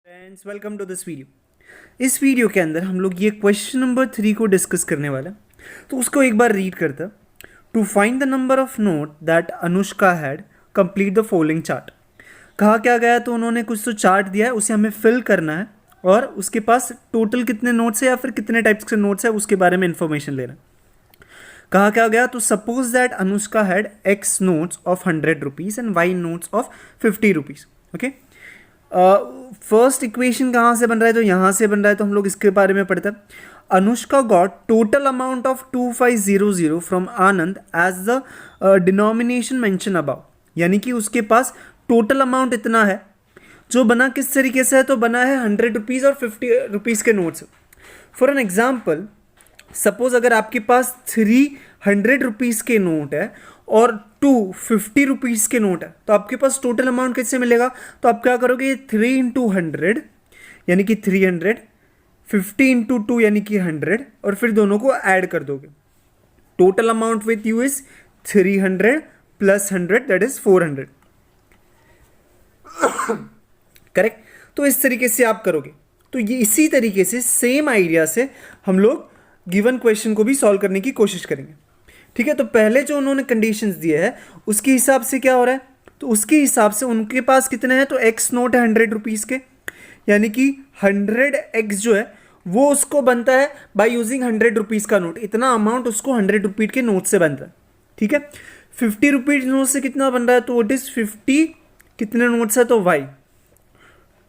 Friends welcome to this video. इस video के अंदर हम लोग ये क्वेश्चन नंबर 3 को डिस्कस करने वाला है, तो उसको एक बार रीड करता। To find the number of note that Anushka had complete the following chart. कहा क्या गया, तो उन्होंने कुछ तो चार्ट दिया है, उसे हमें फिल करना है और उसके पास टोटल कितने नोट्स है या फिर कितने टाइप्स के नोट्स है उसके बारे में इंफॉर्मेशन लेना। कहा क्या गया, तो suppose that Anushka had x notes of 100 rupees and y notes of 50 rupees. Okay, first equation कहाँ से बन रहा है, तो यहाँ से बन रहा है, तो हम लोग इसके बारे में पढ़ते हैं। Anushka got total amount of 2500 from Anand as the denomination mention above, यानी कि उसके पास टोटल अमाउंट इतना है जो बना किस तरीके से है, तो बना है 100 रुपीज़ और 50 रुपीज़ के notes. For an example, suppose अगर आपके पास 300 रुपीज़ के नोट है और 250 रुपीज़ के नोट है, तो आपके पास टोटल अमाउंट कैसे मिलेगा, तो आप क्या करोगे, 3 इंटू 100 यानी कि 300, 50 इंटू 2 यानी कि 100, और फिर दोनों को ऐड कर दोगे। Total amount with you is 300 plus 100 that is 400। Correct, तो इस तरीके से आप करोगे। तो ये इसी तरीके से सेम आइडिया से हम लोग गिवन क्वेश्चन को भी सॉल्व करने की कोशिश करेंगे। ठीक है, तो पहले जो उन्होंने कंडीशंस दिए हैं उसके हिसाब से क्या हो रहा है, तो उसके हिसाब से उनके पास कितने हैं, तो एक्स नोट है 100 रुपीज़ के, यानी कि 100x जो है वो उसको बनता है बाय यूजिंग 100 रुपीज़ का नोट। इतना अमाउंट उसको 100 रुपीज़ के नोट से बनता है। ठीक है, 50 रुपीज़ नोट से कितना बन रहा है, तो इट इज़ 50 कितने नोट्स है, तो वाई।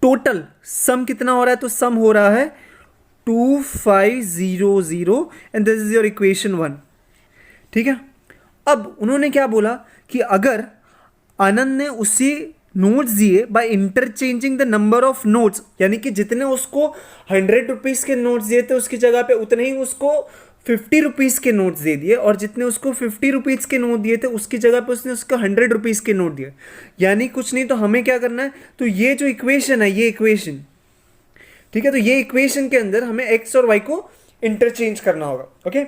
टोटल सम कितना हो रहा है, तो सम हो रहा है 2500 and this is your equation 1। ठीक है, अब उन्होंने क्या बोला कि अगर आनंद ने उसी नोट्स दिए by interchanging the number of notes, यानी कि जितने उसको 100 रुपीज़ के नोट्स दिए थे उसकी जगह पे उतने ही उसको 50 रुपीज़ के नोट्स दे दिए, और जितने उसको 50 रुपीज़ के नोट दिए थे उसकी जगह पे उसने उसको 100 रुपीज़ के नोट दिए। यानी कुछ नहीं, तो हमें क्या करना है, तो ये जो इक्वेशन है, ये इक्वेशन, ठीक है, तो ये इक्वेशन के अंदर हमें एक्स और वाई को इंटरचेंज करना होगा। ओके,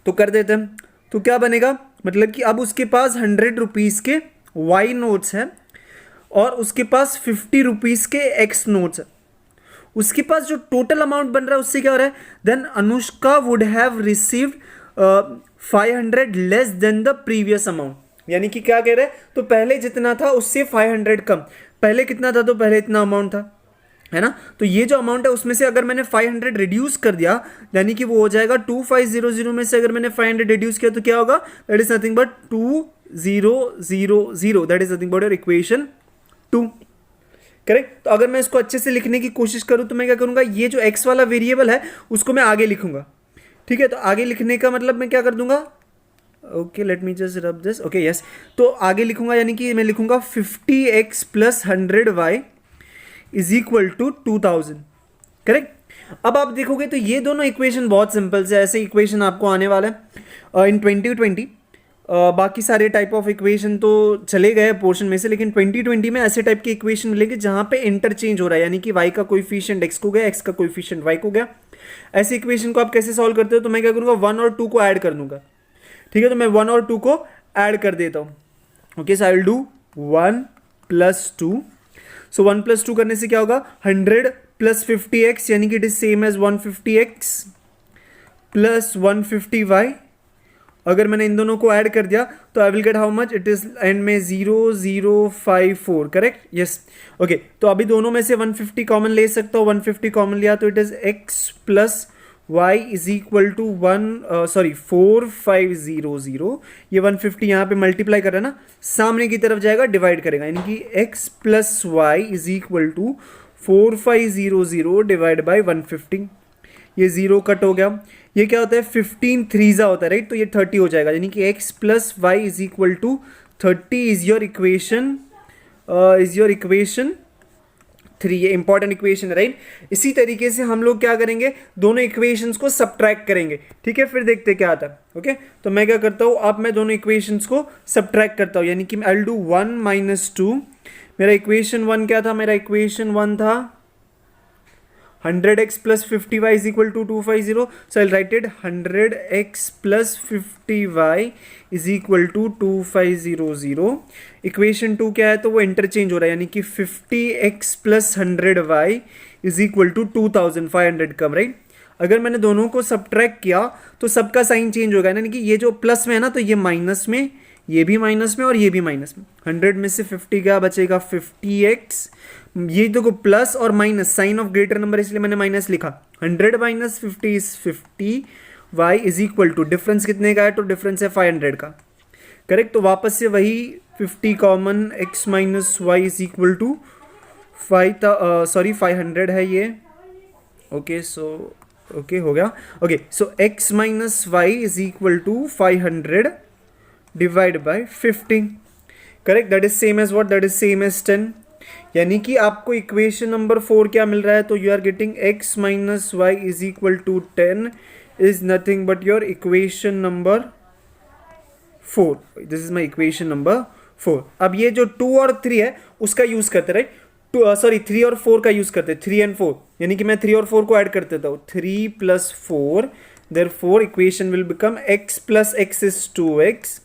तो कर देते हैं। तो क्या बनेगा, मतलब कि अब उसके पास 100 रुपीज़ के वाई नोट्स हैं और उसके पास 50 रुपीज़ के एक्स नोट्स हैं। उसके पास जो टोटल अमाउंट बन रहा है उससे क्या हो रहा है, then Anushka would have received 500 less than the previous amount. यानी कि क्या कह रहे हैं, तो पहले जितना था उससे 500 कम। पहले कितना था, तो पहले इतना अमाउंट था, है ना। तो ये जो अमाउंट है उसमें से अगर मैंने 500 रिड्यूस कर दिया, यानी कि वो हो जाएगा 2500 में से अगर मैंने 500 रिड्यूस किया तो क्या होगा, that is nothing but 2000, that is nothing but your equation 2। Correct, तो अगर मैं इसको अच्छे से लिखने की कोशिश करूं तो मैं क्या करूंगा, ये जो x वाला वेरिएबल है उसको मैं आगे लिखूंगा। ठीक है, तो आगे लिखने का मतलब मैं क्या कर दूंगा, okay let me just rub this, okay yes, तो आगे लिखूंगा, यानी कि मैं लिखूंगा 50x plus 100y is equal to 2000। Correct, अब आप देखोगे तो ये दोनों इक्वेशन बहुत सिंपल से, ऐसे इक्वेशन आपको आने वाला है इन 2020। बाकी सारे टाइप ऑफ इक्वेशन तो चले गए पोर्शन में से, लेकिन 2020 में ऐसे टाइप के इक्वेशन मिलेंगे जहाँ पे इंटरचेंज हो रहा है, यानी कि y का कोएफिशिएंट x को गया, x का कोएफिशिएंट y को गया। ऐसे इक्वेशन को आप कैसे सॉल्व करते हो, तो मैं क्या करूँगा, 1 और 2 को ऐड कर दूंगा। ठीक है, तो मैं 1 और 2 को ऐड कर देता हूँ। Okay, so I will do 1 plus 2। So 1 plus 2 करने से क्या होगा, 100 प्लस 50x, यानी कि it is same as 150x plus 150y। अगर मैंने इन दोनों को ऐड कर दिया तो I will get how much, it is and में 0054। Correct, yes. ओके, तो अभी दोनों में से 150 कॉमन ले सकता हूँ, 150 कॉमन लिया तो it is x plus y is equal to 4500। ये 150 यहाँ पे मल्टीप्लाई कर रहा है ना, सामने की तरफ जाएगा, डिवाइड करेगा, यानी कि x plus y is equal to 4500 divide by 150। ये 0 कट हो गया, ये क्या होता है, 15 थ्रीजा होता है, राइट, तो ये 30 हो जाएगा, यानी कि x plus y is equal to 30 is your equation 3। ये इंपॉर्टेंट इक्वेशन है, राइट। इसी तरीके से हम लोग क्या करेंगे, दोनों इक्वेशंस को सब्ट्रैक्ट करेंगे। ठीक है, फिर देखते क्या आता है। ओके, तो मैं क्या करता हूँ, अब मैं दोनों इक्वेशंस को सब्ट्रैक्ट करता हूँ, यानी कि आई विल डू 1 माइनस 2। मेरा इक्वेशन 1 क्या था, मेरा इक्वेशन 1 था 100x plus 50y is equal to 250. So I'll write it 100x plus 50y is equal to 2500. Equation 2 क्या है, तो वो इंटरचेंज हो रहा है, यानी कि 50x plus 100y is equal to 2500 come, right. अगर मैंने दोनों को सब्ट्रैक्ट किया तो सबका साइन चेंज होगा, यानी कि ये जो प्लस में है ना, तो ये माइनस में, ये भी माइनस में और ये भी माइनस में। 100 में से 50 क्या बचेगा, 50x, ये देखो प्लस और minus, sign of greater number इसलिए मैंने माइनस लिखा। 100 minus 50 is 50, y is equal to, difference कितने का है, तो डिफरेंस है 500 का, करेक्ट। तो वापस से वही 50 common, x minus y is equal to 500 है ये, ओके। सो ओके हो गया, okay. So x minus y is equal to 500 divide by 50, correct. That is same as what, that is same as 10। यानी कि आपको इक्वेशन नंबर 4 क्या मिल रहा है, तो you are getting x minus y is equal to 10 is nothing but your equation number 4। This is my equation number 4। अब ये जो 2 और 3 है उसका यूज करते, राइट। 3 और 4 का यूज करते, 3 and 4, यानी कि मैं 3 और 4 को ऐड कर देता हूँ, 3 plus 4, therefore equation will become x plus x is 2x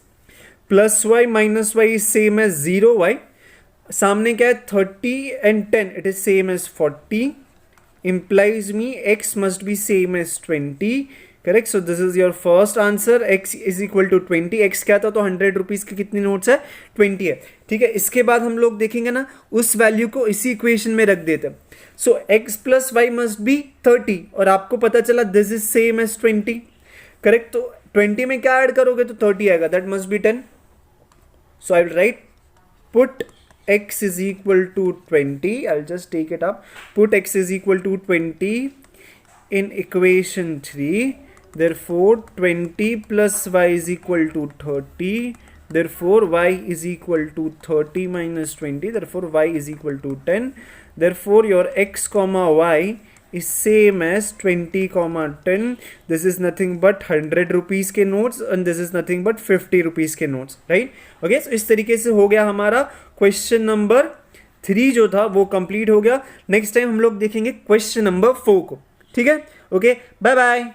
plus y minus y is same as 0y, सामने क्या है 30 and 10, it is same as 40, implies me x must be same as 20, correct. So this is your first answer, x is equal to 20। x क्या था, तो 100 rupees के कितनी notes है, 20 है, ठीक है। इसके बाद हम लोग देखेंगे ना, उस वैल्यू को इसी इक्वेशन में रख देते हैं। So x plus y must be 30, और आपको पता चला this is same as 20, correct. तो 20 में क्या ऐड करोगे, तो 30 आएगा, that must be 10। So I will write put x is equal to 20, I'll just take it up, put x is equal to 20 in equation 3, therefore 20 plus y is equal to 30, therefore y is equal to 30 minus 20, therefore y is equal to 10, therefore your x comma y is same as 20 comma 10, this is nothing but 100 rupees के notes and this is nothing but 50 rupees के notes, right? Okay, so इस तरीके से हो गया हमारा question number 3 जो था वो कंप्लीट हो गया। नेक्स्ट टाइम हम लोग देखेंगे क्वेश्चन नंबर 4 को, ठीक है। Okay, bye bye.